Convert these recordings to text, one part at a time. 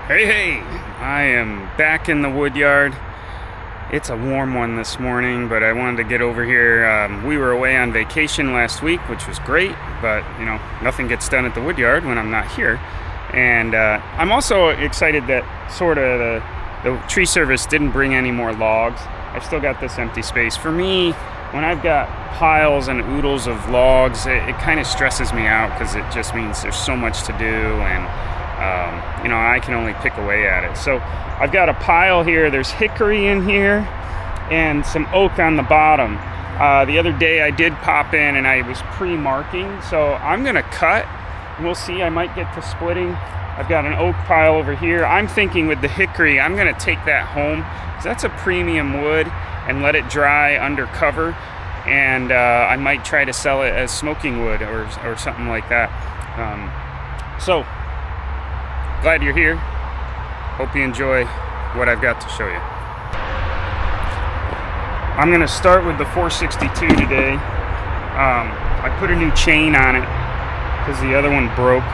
Hey, I am back in the Woodyard. It's a warm one this morning, but I wanted to get over here. We were away on vacation last week, which was great, but nothing gets done at the Woodyard when I'm not here. And I'm also excited that the tree service didn't bring any more logs. I've still got this empty space. For me, when I've got piles and oodles of logs, it kind of stresses me out because it just means there's so much to do, and I can only pick away at it. So I've got a pile here. There's hickory in here and some oak on the bottom. The other day I did pop in and I was pre-marking, so I'm gonna cut. We'll see. I might get to splitting. I've got an oak pile over here. I'm thinking with the hickory, I'm gonna take that home because that's a premium wood and let it dry under cover. And I might try to sell it as smoking wood or something like that. So glad you're here. Hope you enjoy what I've got to show you. I'm gonna start with the 462 today. I put a new chain on it because the other one broke,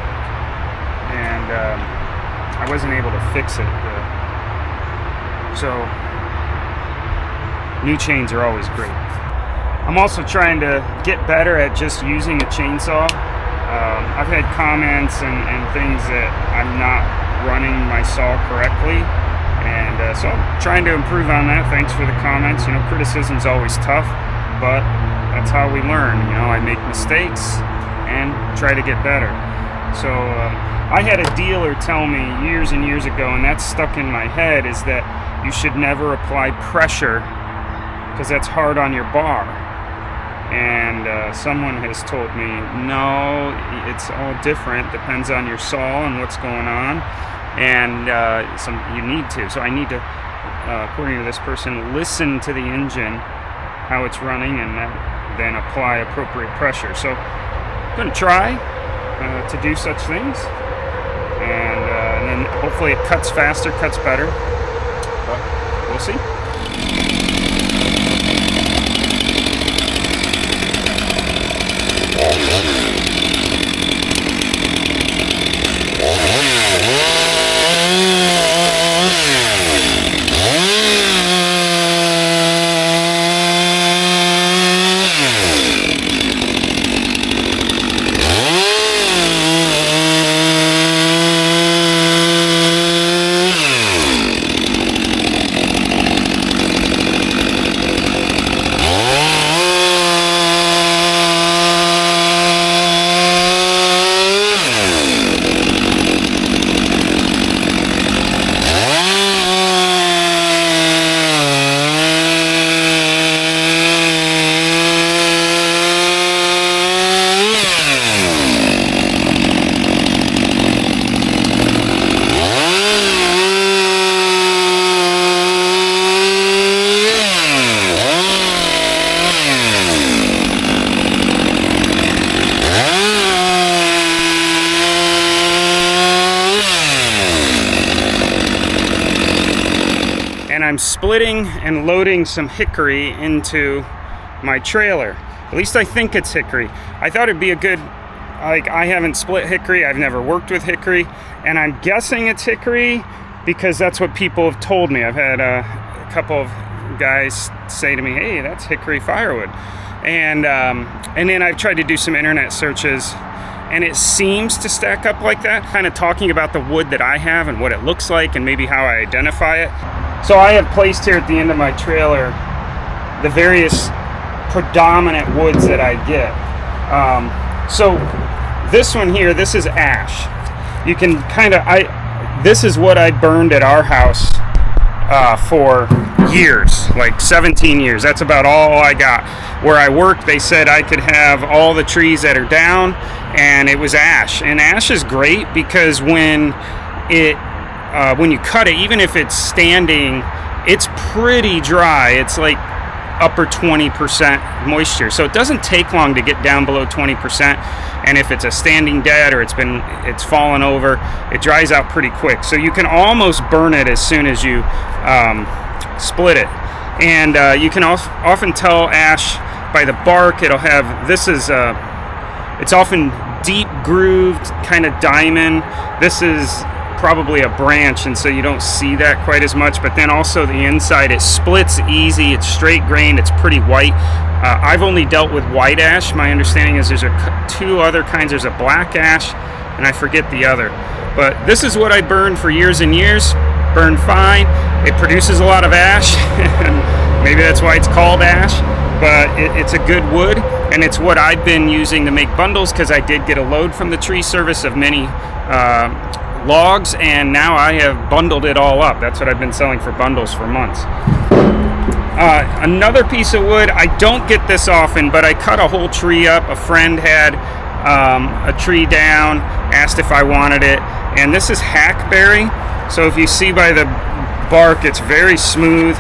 and I wasn't able to fix it. So new chains are always great. I'm also trying to get better at just using a chainsaw. I've had comments and things that I'm not running my saw correctly, and so I'm trying to improve on that. Thanks for the comments. Criticism's always tough, but that's how we learn. I make mistakes and try to get better. So I had a dealer tell me years and years ago, and that's stuck in my head, is that you should never apply pressure because that's hard on your bar. And someone has told me, no, it's all different. Depends on your saw and what's going on. And you need to. So I need to, according to this person, listen to the engine, how it's running, and then apply appropriate pressure. So I'm going to try to do such things. And then hopefully it cuts faster, cuts better. But we'll see. And I'm splitting and loading some hickory into my trailer. At least I think it's hickory. I thought it'd be a good, I haven't split hickory, I've never worked with hickory, and I'm guessing it's hickory because that's what people have told me. I've had a couple of guys say to me, hey, that's hickory firewood. And then I've tried to do some internet searches, and it seems to stack up like that, kind of talking about the wood that I have and what it looks like and maybe how I identify it. So I have placed here at the end of my trailer the various predominant woods that I get. So this one here, this is ash. You can this is what I burned at our house for years, like 17 years. That's about all I got. Where I worked, they said I could have all the trees that are down, and it was ash. And ash is great because when you cut it, even if it's standing, it's pretty dry. It's like upper 20% moisture, so it doesn't take long to get down below 20%. And if it's a standing dead or it's fallen over, it dries out pretty quick. So you can almost burn it as soon as you split it. And you can often tell ash by the bark. It's often deep grooved, kind of diamond. This is probably a branch, and so you don't see that quite as much. But then also the inside, it splits easy, it's straight grained, it's pretty white. I've only dealt with white ash. My understanding is there's two other kinds. There's a black ash, and I forget the other. But this is what I burned for years and years. Burned fine. It produces a lot of ash, and maybe that's why it's called ash. But it's a good wood, and it's what I've been using to make bundles, because I did get a load from the tree service of many logs, and now I have bundled it all up. That's what I've been selling for bundles for months. Another piece of wood, I don't get this often, but I cut a whole tree up. A friend had a tree down, asked if I wanted it, and this is hackberry. So if you see by the bark, it's very smooth.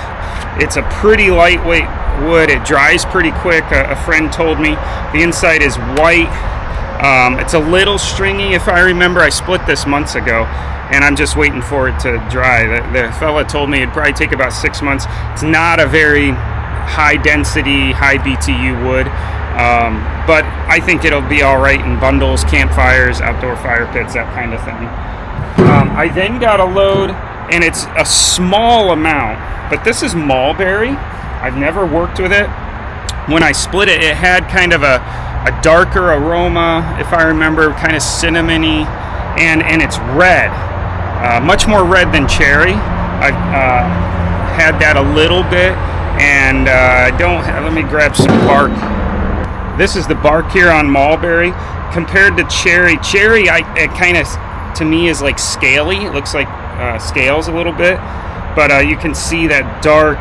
It's a pretty lightweight wood. It dries pretty quick. A friend told me the inside is white. It's a little stringy, if I remember. I split this months ago, and I'm just waiting for it to dry. The fella told me it'd probably take about 6 months. It's not a very high density, high BTU wood, but I think it'll be all right in bundles, campfires, outdoor fire pits, that kind of thing. I then got a load, and it's a small amount, but this is mulberry. I've never worked with it. When I split it, it had kind of a darker aroma, if I remember, kind of cinnamony, and it's red, much more red than cherry. I've had that a little bit, and let me grab some bark. This is the bark here on mulberry. Compared to cherry, it kind of, to me, is like scaly. It looks like scales a little bit, but you can see that dark,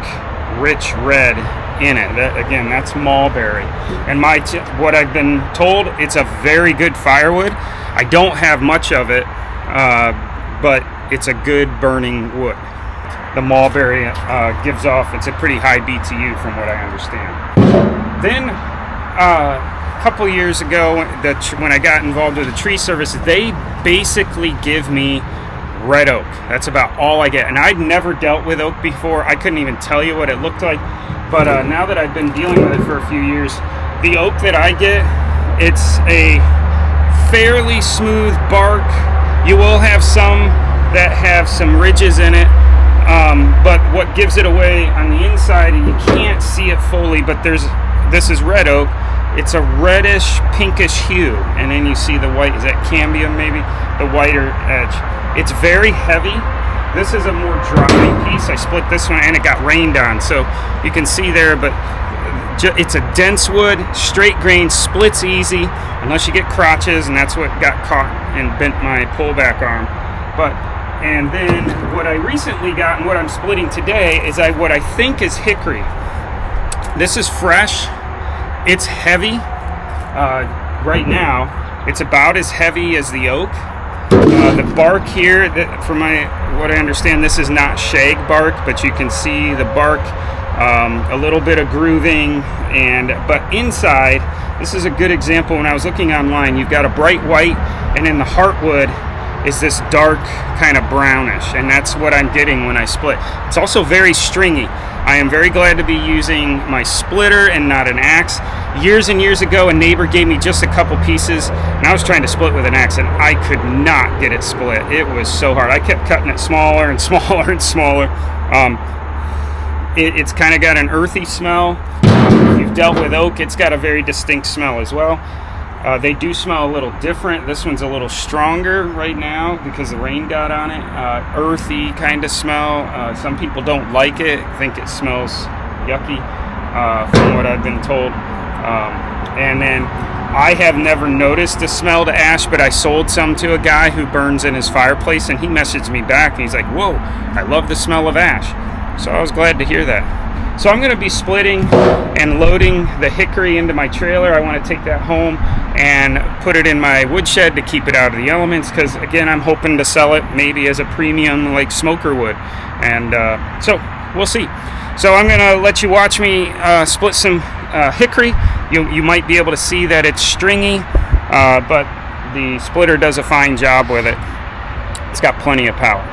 rich red in it. Again, that's mulberry. And what I've been told, it's a very good firewood. I don't have much of it, but it's a good burning wood. The mulberry gives off, it's a pretty high BTU from what I understand. Then a couple years ago, when I got involved with the tree service, they basically give me red oak. That's about all I get. And I'd never dealt with oak before. I couldn't even tell you what it looked like. But now that I've been dealing with it for a few years, the oak that I get, it's a fairly smooth bark. You will have some that have some ridges in it, but what gives it away on the inside, and you can't see it fully, but this is red oak. It's a reddish, pinkish hue, and then you see the white. Is that cambium, maybe? The whiter edge. It's very heavy. This is a more dry piece. I split this one, and it got rained on, so you can see there, but it's a dense wood, straight grain, splits easy, unless you get crotches, and that's what got caught and bent my pullback arm. And then what I recently got, and what I'm splitting today, is what I think is hickory. This is fresh. It's heavy. Right now, it's about as heavy as the oak. The bark here, from what I understand, this is not shag bark, but you can see the bark, a little bit of grooving, but inside, this is a good example. When I was looking online, you've got a bright white, and in the heartwood is this dark kind of brownish, and that's what I'm getting when I split. It's also very stringy. I am very glad to be using my splitter and not an axe. Years and years ago, a neighbor gave me just a couple pieces, and I was trying to split with an axe, and I could not get it split. It was so hard. I kept cutting it smaller and smaller and smaller. It's kind of got an earthy smell. If you've dealt with oak, it's got a very distinct smell as well. They do smell a little different. This one's a little stronger right now because the rain got on it. Earthy kind of smell. Some people don't like it, think it smells yucky, from what I've been told. And then I have never noticed the smell to ash, but I sold some to a guy who burns in his fireplace, and he messaged me back, and he's like, "Whoa, I love the smell of ash." So I was glad to hear that. So I'm going to be splitting and loading the hickory into my trailer. I want to take that home and put it in my woodshed to keep it out of the elements, because again, I'm hoping to sell it maybe as a premium like smoker wood, and so we'll see. So I'm going to let you watch me split some hickory. You might be able to see that it's stringy, but the splitter does a fine job with it. It's got plenty of power.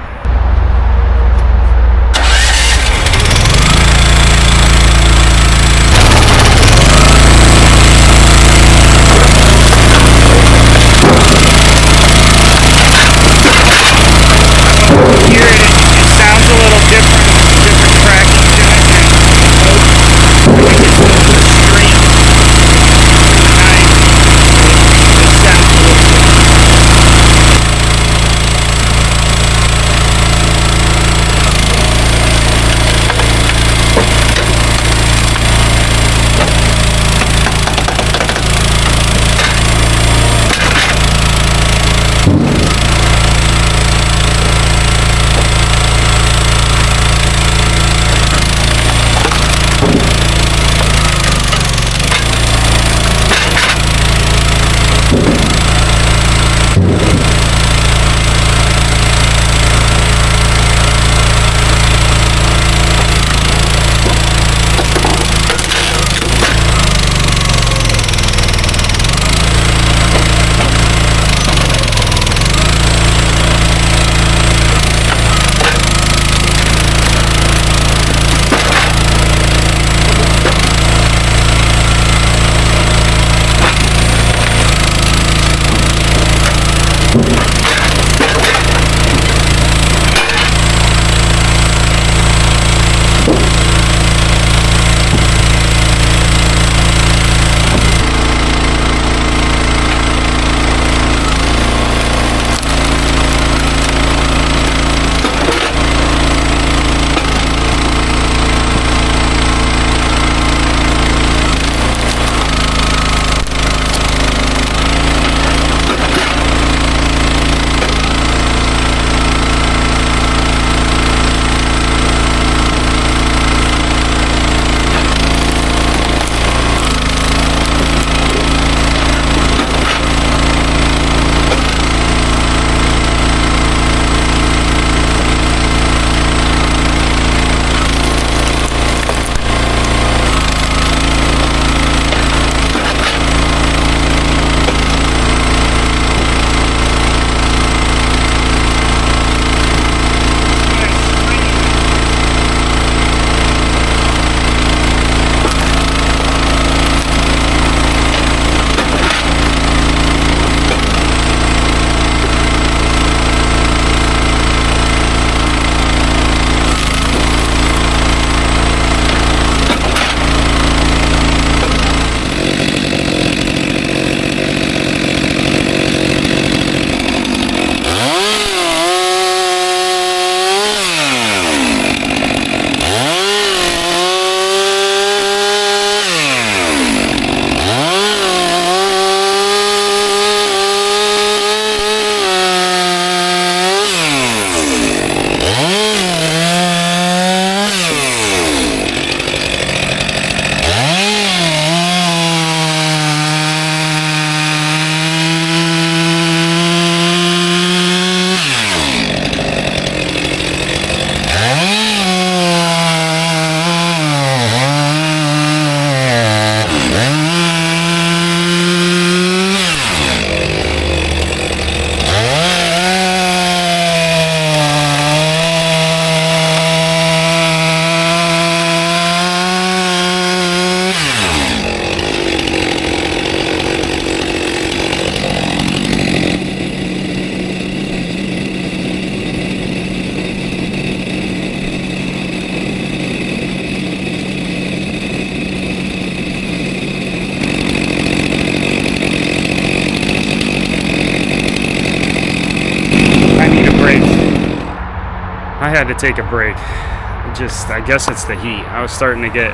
I had to take a break. I guess it's the heat. I was starting to get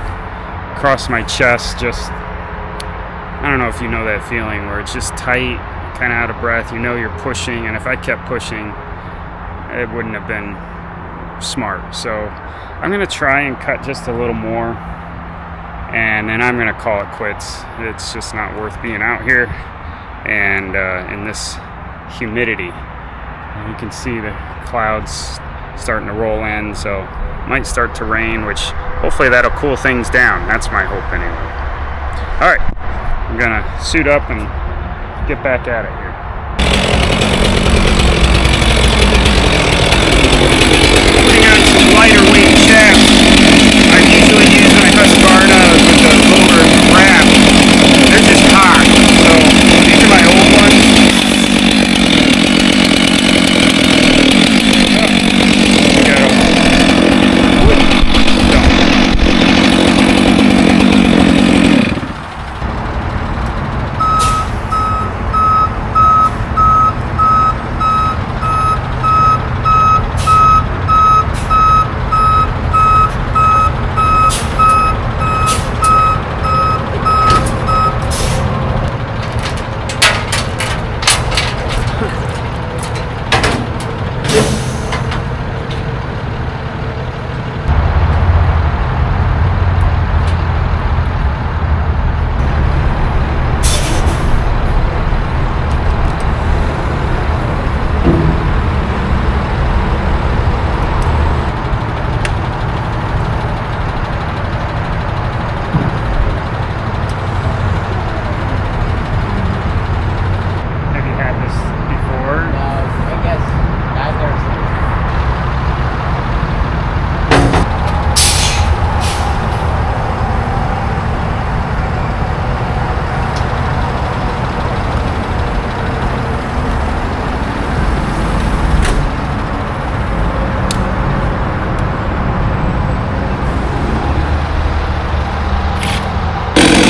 across my chest, I don't know if you know that feeling where it's just tight, kind of out of breath. You know you're pushing, and if I kept pushing, it wouldn't have been smart. So I'm going to try and cut just a little more, and then I'm going to call it quits. It's just not worth being out here and in this humidity. And you can see the clouds starting to roll in, so it might start to rain, which hopefully that'll cool things down. That's my hope anyway. All right, I'm gonna suit up and get back at it here. Putting on some lighter weight shafts. I usually use my Husqvarna with the lower wrap. They're just hot, so these are my old ones.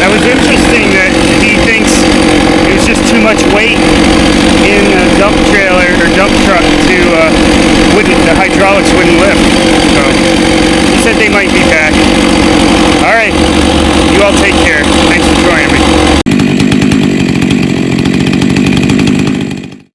That was interesting that he thinks there's just too much weight in a dump trailer or dump truck to the hydraulics wouldn't lift. So he said they might be back. All right, you all take care.